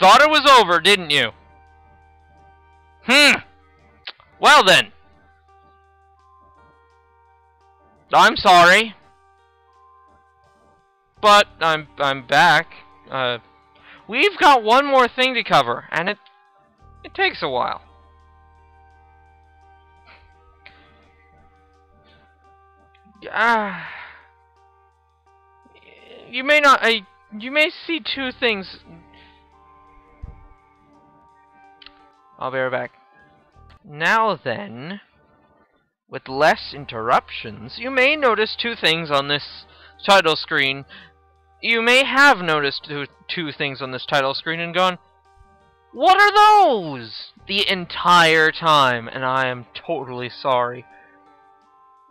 thought it was over, didn't you? Well then. I'm sorry. But I'm back. We've got one more thing to cover, and it takes a while. You may see two things. I'll be right back. Now then, with less interruptions, you may notice two things on this title screen. You may have noticed two things on this title screen and gone, "What are those?" the entire time, and I am totally sorry.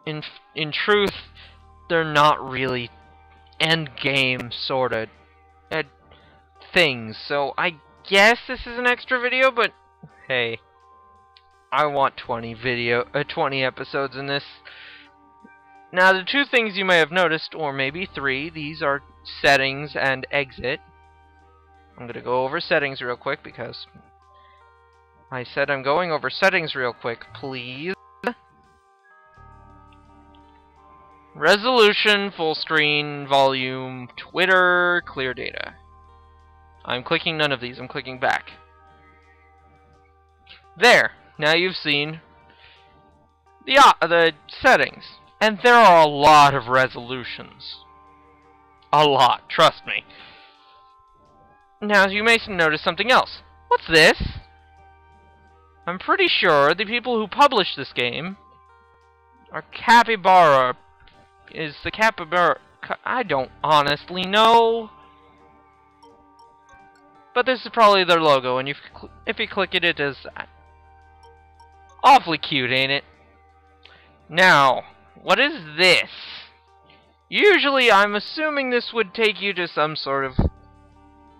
In truth, they're not really endgame sorta things, so I guess this is an extra video, but hey, I want 20 episodes in this. Now, the two things you may have noticed, or maybe three, these are settings and exit. I'm gonna go over settings real quick because I said I'm going over settings real quick, please. Resolution, full screen, volume, Twitter, clear data. I'm clicking none of these, I'm clicking back. There! Now you've seen the settings. And there are a lot of resolutions. A lot, trust me. Now you may notice something else. What's this? I'm pretty sure the people who published this game are Capybara. Is the Capybara... I don't honestly know. But this is probably their logo, and if you click it, it does that. Awfully cute, ain't it? Now, what is this? Usually, I'm assuming this would take you to some sort of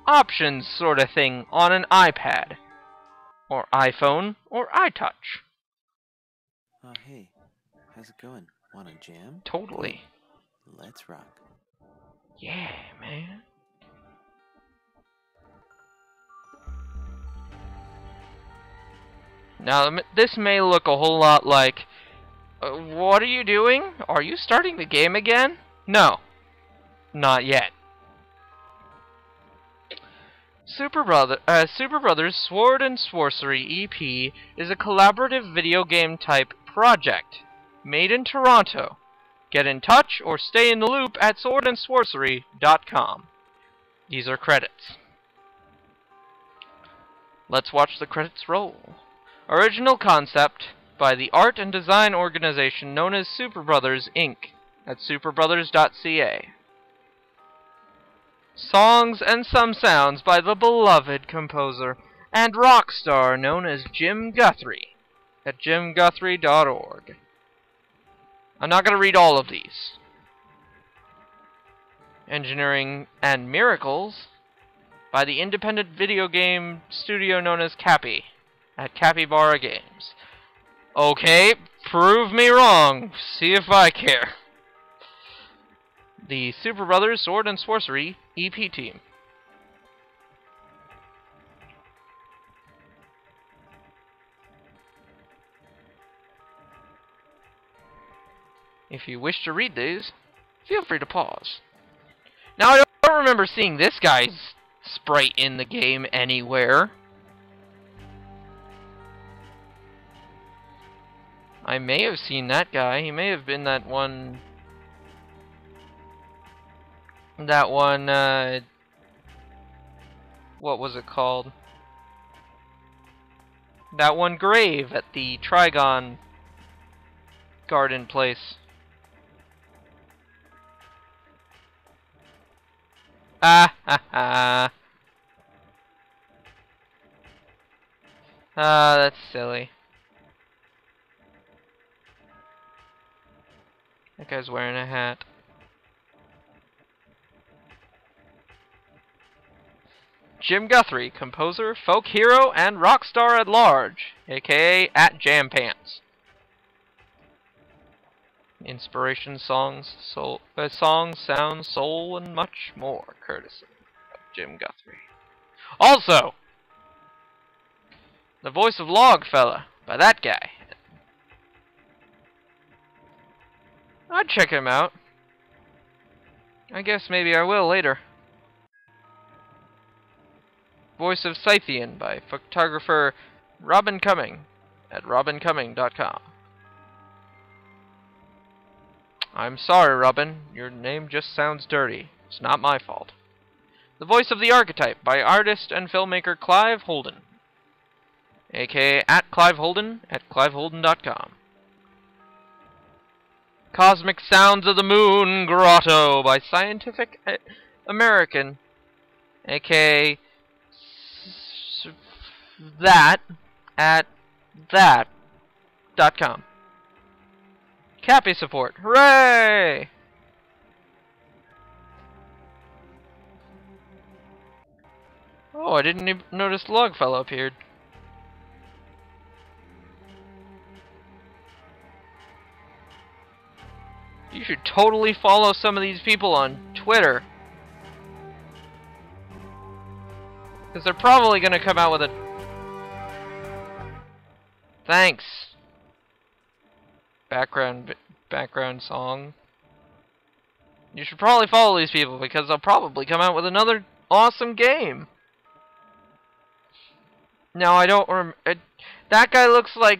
options sort of thing on an iPad, or iPhone, or iTouch. Oh, hey. How's it going? Want a jam? Totally. Let's rock. Yeah, man. Now, this may look a whole lot like, what are you doing? Are you starting the game again? No. Not yet. Superbrothers Sword and Sworcery EP is a collaborative video game type project made in Toronto. Get in touch or stay in the loop at swordandsworcery.com. These are credits. Let's watch the credits roll. Original concept by the art and design organization known as Superbrothers Inc. at superbrothers.ca. Songs and some sounds by the beloved composer and rock star known as Jim Guthrie at jimguthrie.org. I'm not going to read all of these. Engineering and Miracles by the independent video game studio known as Cappy at Capybara Games. Okay, prove me wrong. See if I care. The Superbrothers Sword and Sworcery EP team. If you wish to read these, feel free to pause. Now, I don't remember seeing this guy's sprite in the game anywhere. I may have seen that guy. He may have been that one... what was it called? That one grave at the Trigon Garden place. Ah ha ha. Ah, that's silly. That guy's wearing a hat. Jim Guthrie, composer, folk hero, and rock star at large, aka at Jam Pants. Inspiration, songs, sounds, soul, and much more, courtesy of Jim Guthrie. Also, The voice of Logfella by that guy. I'd check him out. I guess maybe I will later. Voice of Scythian by photographer Robin Cumming at robincumming.com. I'm sorry, Robin. Your name just sounds dirty. It's not my fault. The Voice of the Archetype by artist and filmmaker Clive Holden, aka at Clive Holden at cliveholden.com. Cosmic Sounds of the Moon Grotto by Scientific American, aka that at that.com. Cappy support. Hooray! Oh, I didn't even notice Logfellow appeared. You should totally follow some of these people on Twitter. Because they're probably going to come out with a... Thanks. Background song. You should probably follow these people because they'll probably come out with another awesome game. Now I don't that guy looks like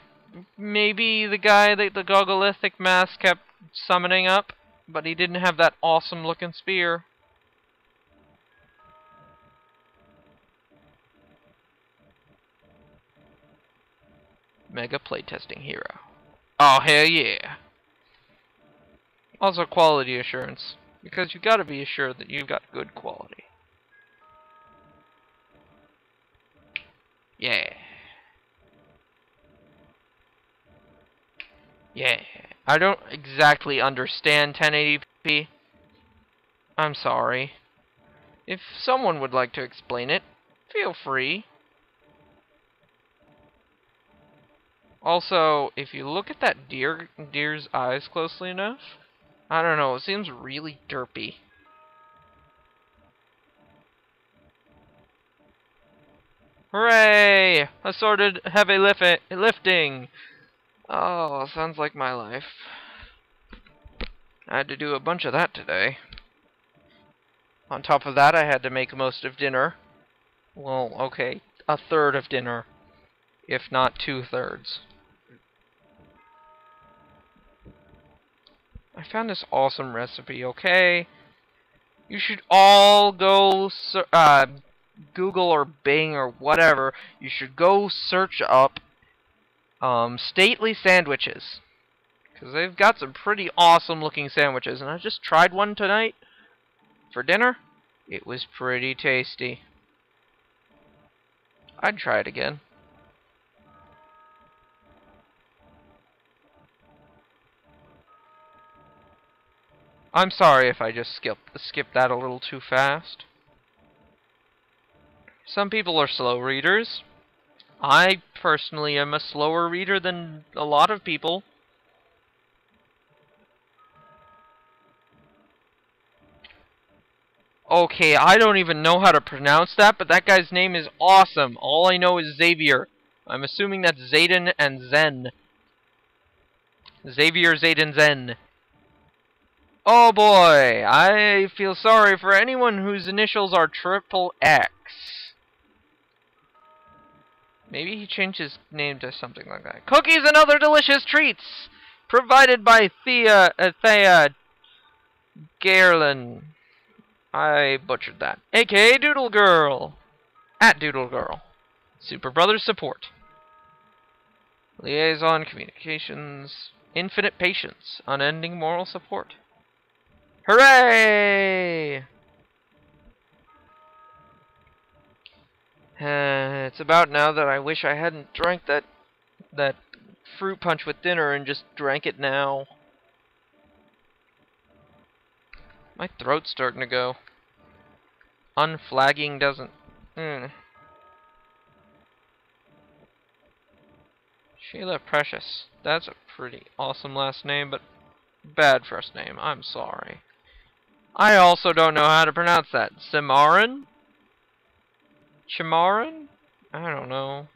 maybe the guy that the Gogolithic mask kept summoning up, but he didn't have that awesome looking spear. Mega playtesting hero. Oh, hell yeah. Also quality assurance, because you gotta be assured that you've got good quality. Yeah. Yeah. I don't exactly understand 1080p. I'm sorry. If someone would like to explain it, feel free. Also, if you look at that deer's eyes closely enough, I don't know, it seems really derpy. Hooray! Assorted heavy lifting! Oh, sounds like my life. I had to do a bunch of that today. On top of that, I had to make most of dinner. Well, okay, a third of dinner, if not 2/3. I found this awesome recipe, okay? You should all go Google or Bing or whatever. You should go search up stately sandwiches, because they've got some pretty awesome looking sandwiches, and I just tried one tonight for dinner. It was pretty tasty. I'd try it again. I'm sorry if I just skipped that a little too fast. Some people are slow readers. I personally am a slower reader than a lot of people. Okay, I don't even know how to pronounce that, but that guy's name is awesome. All I know is Xavier. I'm assuming that's Zayden and Zen. Xavier, Zayden, Zen. Oh boy, I feel sorry for anyone whose initials are XXX. Maybe he changed his name to something like that. Cookies and other delicious treats provided by Thea Garland. I butchered that. AKA Doodle Girl. At Doodle Girl. Superbrothers support. Liaison communications. Infinite patience. Unending moral support. Hooray! It's about now that I wish I hadn't drank that fruit punch with dinner and just drank it now. My throat's starting to go. Unflagging doesn't... Sheila Precious. That's a pretty awesome last name, but bad first name. I'm sorry. I also don't know how to pronounce that. Cimarron? Chimaran? I don't know.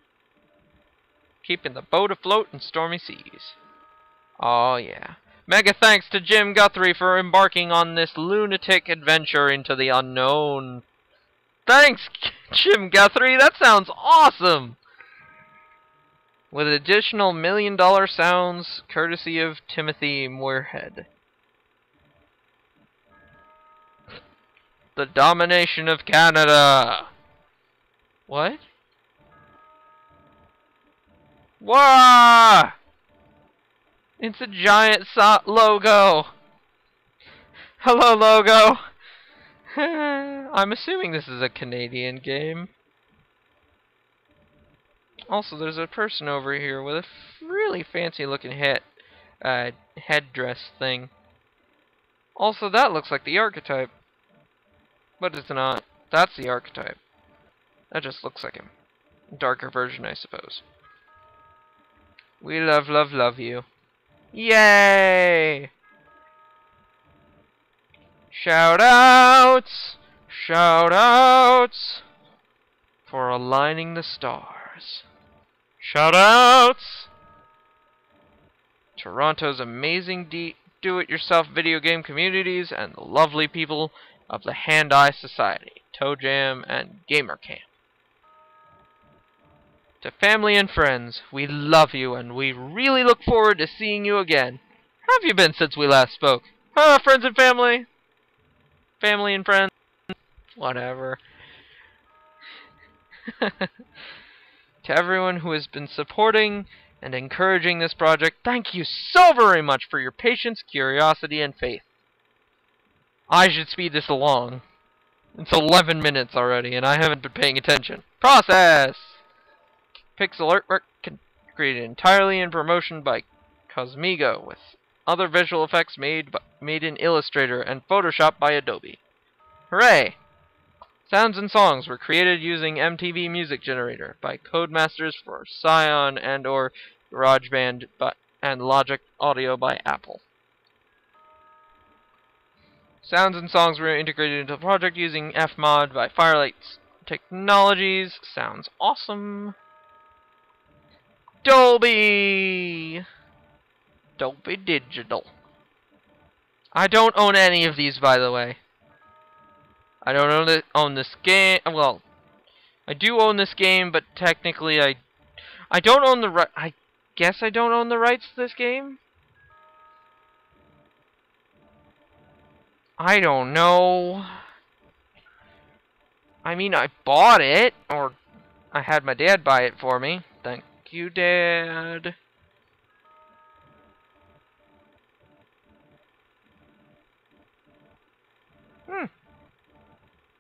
keeping the boat afloat in stormy seas. Oh yeah. Mega thanks to Jim Guthrie for embarking on this lunatic adventure into the unknown. Thanks, Jim Guthrie, that sounds awesome! With additional $1 million sounds courtesy of Timothy Moorhead. The domination of Canada! What? Wah! It's a giant logo! Hello, logo! I'm assuming this is a Canadian game. Also, there's a person over here with a really fancy looking headdress thing. Also, that looks like the archetype. But it's not. That's the archetype. That just looks like him. Darker version, I suppose. We love, love, love you. Yay! Shoutouts! Shoutouts! For aligning the stars. Shoutouts! Toronto's amazing do-it-yourself video game communities and the lovely people of the Hand-Eye Society, Toe Jam, and Gamer Camp. To family and friends, we love you and we really look forward to seeing you again. How have you been since we last spoke? Friends and family? Family and friends? Whatever. To everyone who has been supporting and encouraging this project, thank you so very much for your patience, curiosity, and faith. I should speed this along. It's 11 minutes already, and I haven't been paying attention. Process! Pixel artwork created entirely in promotion by Cosmigo, with other visual effects made in Illustrator and Photoshop by Adobe. Hooray! Sounds and songs were created using MTV Music Generator by Codemasters for Scion and/or GarageBand and Logic Audio by Apple. Sounds and songs were integrated into the project using Fmod by Firelight Technologies. Sounds awesome. Dolby! Dolby Digital. I don't own any of these, by the way. I don't own this game. Well, I do own this game, but technically I don't own the I guess I don't own the rights to this game? I don't know. I mean, I bought it, or I had my dad buy it for me. Thank you, Dad.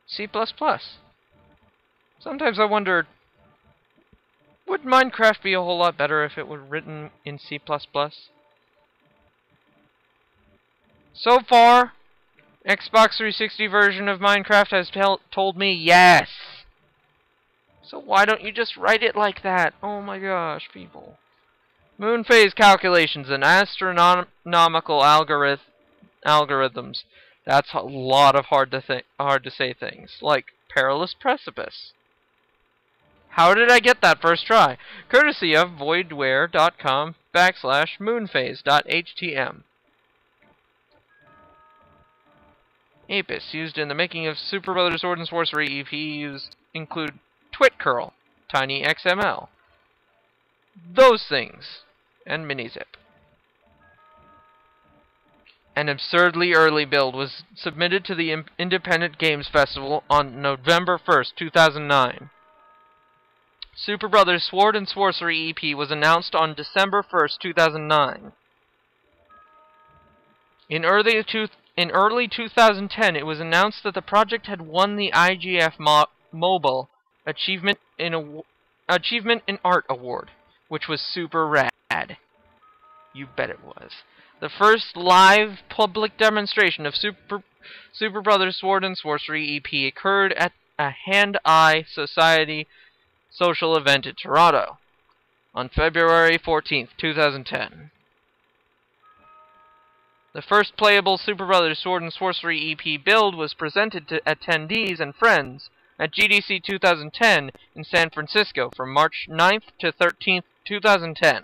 C++. Sometimes I wonder, would Minecraft be a whole lot better if it were written in C++? So far, Xbox 360 version of Minecraft has told me yes. So why don't you just write it like that? Oh my gosh, people. Moon phase calculations and astronomical algorithms. That's a lot of hard to say things, like perilous precipice. How did I get that first try? Courtesy of voidware.com/moonphase.htm. Apis used in the making of Superbrothers Sword and Sworcery EP include TwitCurl, TinyXML, those things, and Minizip. An absurdly early build was submitted to the Independent Games Festival on November 1st, 2009. Superbrothers Sword and Sworcery EP was announced on December 1st, 2009. In early 2010, it was announced that the project had won the IGF Mobile Achievement in Art Award, which was super rad. You bet it was. The first live public demonstration of Superbrothers Sword and Sworcery EP occurred at a Hand-Eye Society social event in Toronto on February 14th, 2010. The first playable Superbrothers Sword and Sworcery EP build was presented to attendees and friends at GDC 2010 in San Francisco from March 9th to 13th, 2010.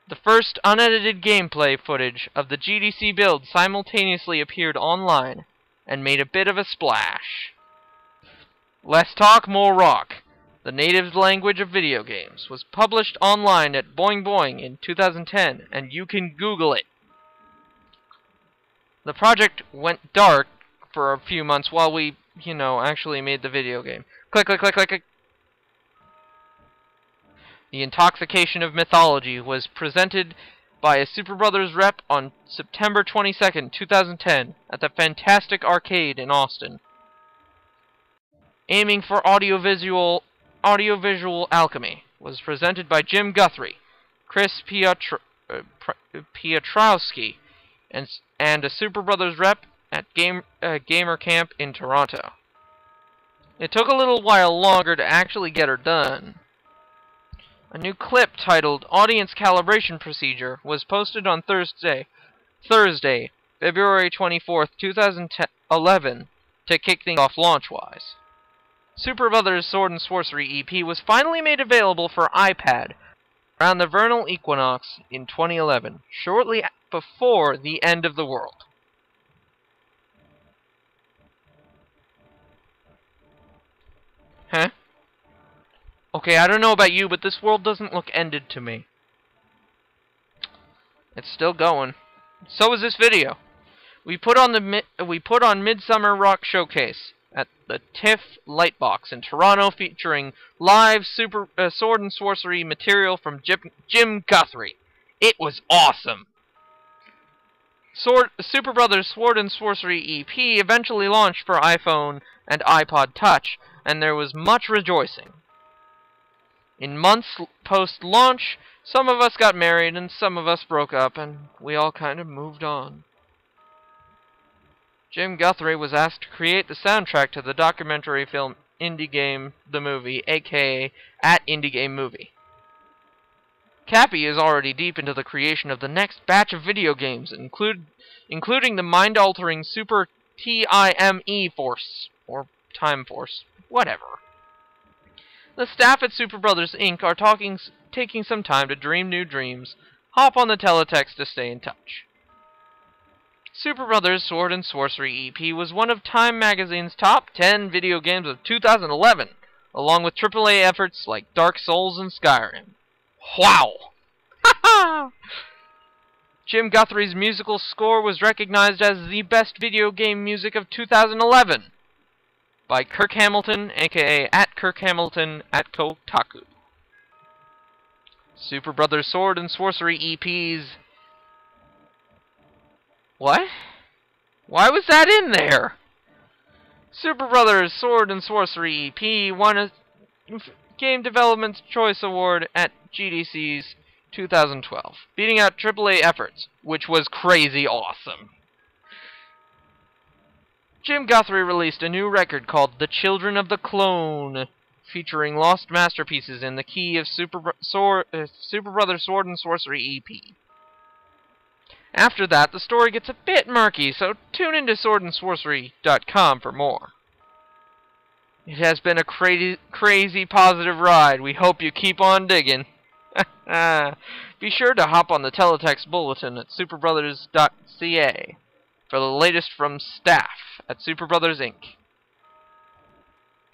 The first unedited gameplay footage of the GDC build simultaneously appeared online and made a bit of a splash. Less talk, more rock. The native language of video games was published online at Boing Boing in 2010, and you can Google it. The project went dark for a few months while we, actually made the video game. Click, click, click, click, click. The Intoxication of Mythology was presented by a Superbrothers rep on September 22nd, 2010 at the Fantastic Arcade in Austin. Aiming for audiovisual alchemy was presented by Jim Guthrie, Chris Piotrowski, and a Superbrothers rep at Gamer Camp in Toronto. It took a little while longer to actually get her done. A new clip titled Audience Calibration Procedure was posted on Thursday, February 24th, 2011, to kick things off launch-wise. Superbrothers Sword and Sworcery EP was finally made available for iPad around the vernal equinox in 2011, shortly before the end of the world. Huh? Okay, I don't know about you, but this world doesn't look ended to me. It's still going. So is this video. We put on Midsummer Rock Showcase at the TIFF Lightbox in Toronto, featuring live Sword and Sworcery material from Jim Guthrie. It was awesome. Superbrothers Sword and Sworcery EP eventually launched for iPhone and iPod Touch, and there was much rejoicing. In months post-launch, some of us got married and some of us broke up, and we all kind of moved on. Jim Guthrie was asked to create the soundtrack to the documentary film Indie Game the Movie, aka at Indie Game Movie. Cappy is already deep into the creation of the next batch of video games, including the mind-altering Super Time Force, or Time Force, whatever. The staff at Superbrothers Inc. are taking some time to dream new dreams. Hop on the teletext to stay in touch. Superbrothers Sword and Sworcery EP was one of Time Magazine's top 10 video games of 2011, along with AAA efforts like Dark Souls and Skyrim. Wow! Jim Guthrie's musical score was recognized as the best video game music of 2011 by Kirk Hamilton, aka at Kirk Hamilton at Kotaku. Superbrothers Sword and Sworcery EPs. What? Why was that in there? Superbrothers Sword and Sworcery EP won a Game Development Choice Award at GDC's 2012, beating out AAA efforts, which was crazy awesome. Jim Guthrie released a new record called The Children of the Clone, featuring lost masterpieces in the key of Superbrothers Sword and Sworcery EP. After that, the story gets a bit murky, so tune into swordandsworcery.com for more. It has been a crazy positive ride. We hope you keep on digging. Be sure to hop on the teletext bulletin at superbrothers.ca for the latest from staff at Superbrothers Inc.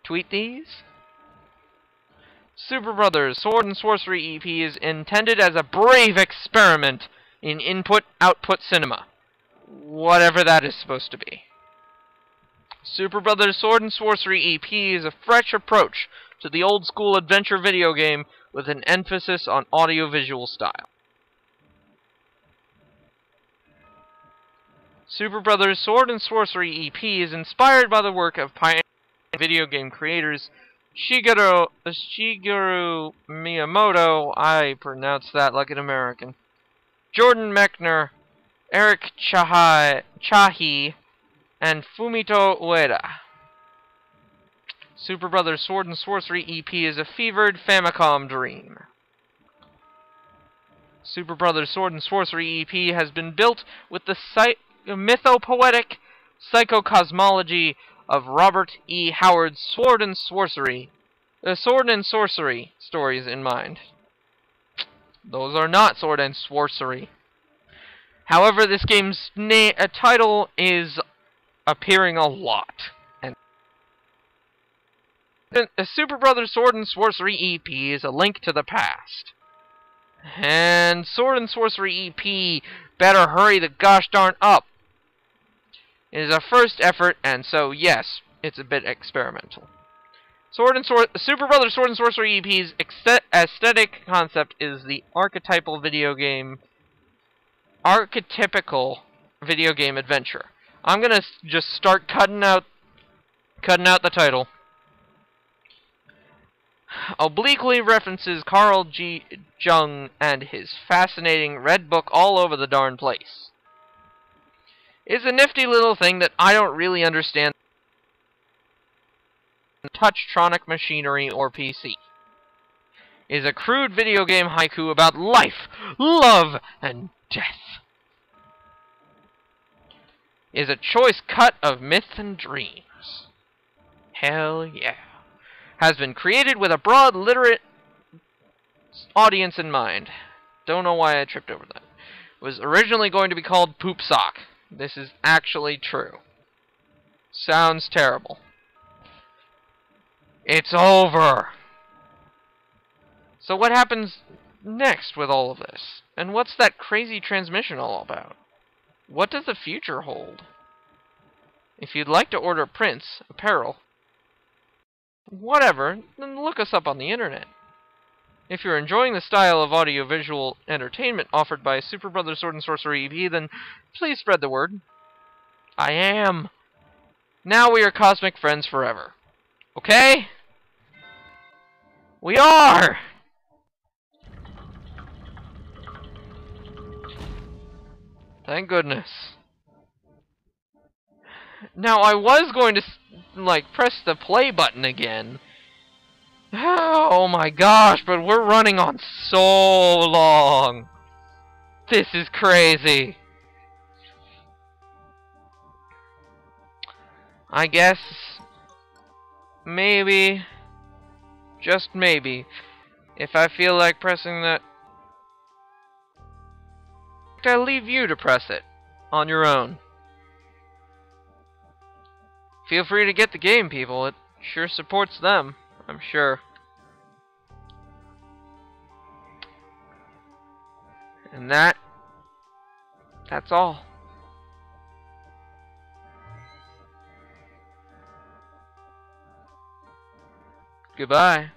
Tweet these? Superbrothers Sword and Sworcery EP is intended as a brave experiment in input-output cinema. Whatever that is supposed to be. Superbrothers Sword and Sworcery EP is a fresh approach to the old-school adventure video game with an emphasis on audio-visual style. Superbrothers Sword and Sworcery EP is inspired by the work of pioneering video game creators Shigeru Miyamoto, I pronounce that like an American, Jordan Mechner, Eric Chahi, and Fumito Ueda. Superbrothers Sword and Sworcery EP is a fevered Famicom dream. Superbrothers Sword and Sworcery EP has been built with the mythopoetic psychocosmology of Robert E. Howard's Sword and Sworcery stories in mind. Those are not Sword and Sworcery. However, this game's title is appearing a lot. And a Superbrothers Sword and Sworcery EP is a link to the past. And Sword and Sworcery EP better hurry the gosh darn up. It is a first effort, and so yes, it's a bit experimental. Superbrothers Sword and Sworcery EP's aesthetic concept is the archetypical video game adventure. I'm gonna just start cutting out the title. Obliquely references Carl G. Jung and his fascinating red book all over the darn place. It's a nifty little thing that I don't really understand. Touchtronic machinery or PC. Is a crude video game haiku about life, love, and death. Is a choice cut of myth and dreams. Hell yeah. Has been created with a broad literate audience in mind. Don't know why I tripped over that. Was originally going to be called Poop Sock. This is actually true. Sounds terrible. It's over! So what happens next with all of this? And what's that crazy transmission all about? What does the future hold? If you'd like to order prints, apparel, whatever, then look us up on the internet. If you're enjoying the style of audiovisual entertainment offered by Superbrothers Sword and Sworcery EP, then please spread the word. I am. Now we are cosmic friends forever. Okay? We are! Thank goodness. Now, I was going to, press the play button again. Oh my gosh, but we're running on so long. This is crazy. I guess maybe, just maybe, if I feel like pressing that, I'll leave you to press it on your own. Feel free to get the game, people. It sure supports them, I'm sure. And that's all. Goodbye.